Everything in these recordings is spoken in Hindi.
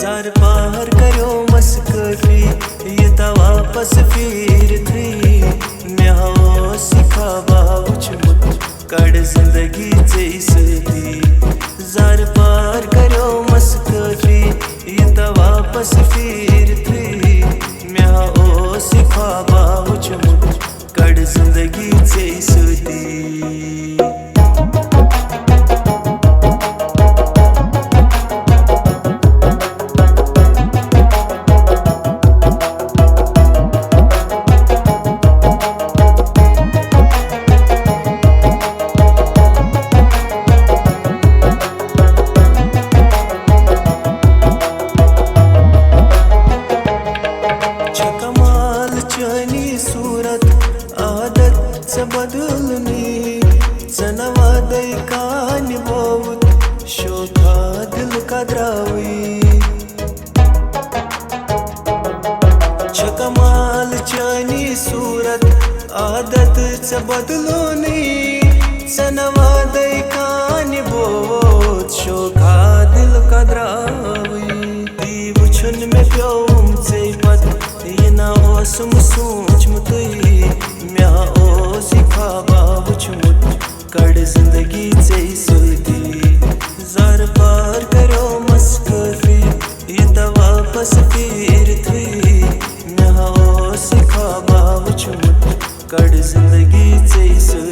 जार पार करो मस्कफी ये वापस फिर थी मैं हो सिखा बावुचमुत कड़ जिंदगी जैसी जार पार करो मस्कफी ये वापस फिर थी मैं हो सिखा बावुचमुत कड़ जिंदगी जैसी सूरत आदत से बदलनी सनवादय का निभोत शोभा दिल का द्रावी कमाल चानी सूरत आदत से बदलनी सनवादय का निभोत शोभा दिल का द्रावी दीव छुन में प्योम से पत सुम सोच मुतई मैं ओ सिखा बावुचमुत कड़ जिंदगी जैसी जार पार करो मस्कफी ये वापस फिर थी मैं ओ सिखा बावुचमुत कड़ जिंदगी जैसी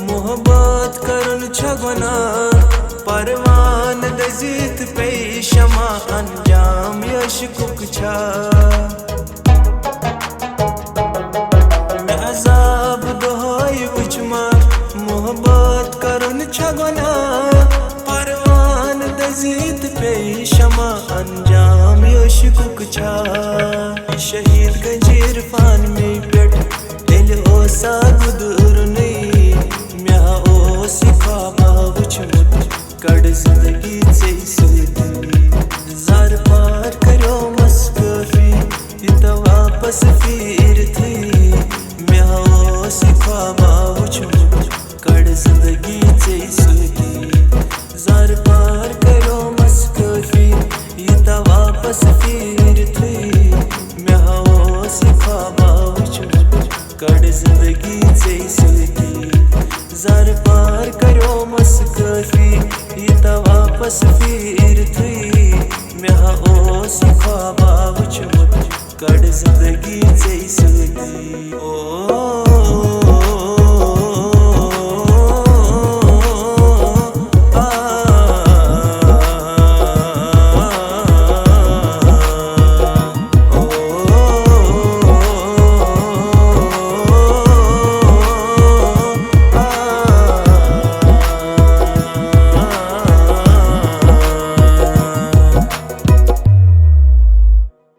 मोहब्बत करन छगना परवान दजीत पे शमा अंजाम यशकुक छा मैं अजाब दोय उचमा मोहब्बत करन छगना परवान दजीत पे शमा अंजाम यशकुक छा शहीद गंजीर फान में पेट दिल ओ सा गुदुर नहीं सिखा बावुचमुत कड़ जिंदगी जैसी जार पार करो मस्कफी ये वापस फिर थी मैं हो सिखा बावुचमुत कड़ जिंदगी जैसी जार पार करो मस्कफी ये वापस फिर थी मैं हो सिखा बावुचमुत कड़ जिंदगी जैसी जार पार करो मस्कफी ये वापस फिर थी मैं ओ सिखा बावुचमुत कड़ जिंदगी जैसी।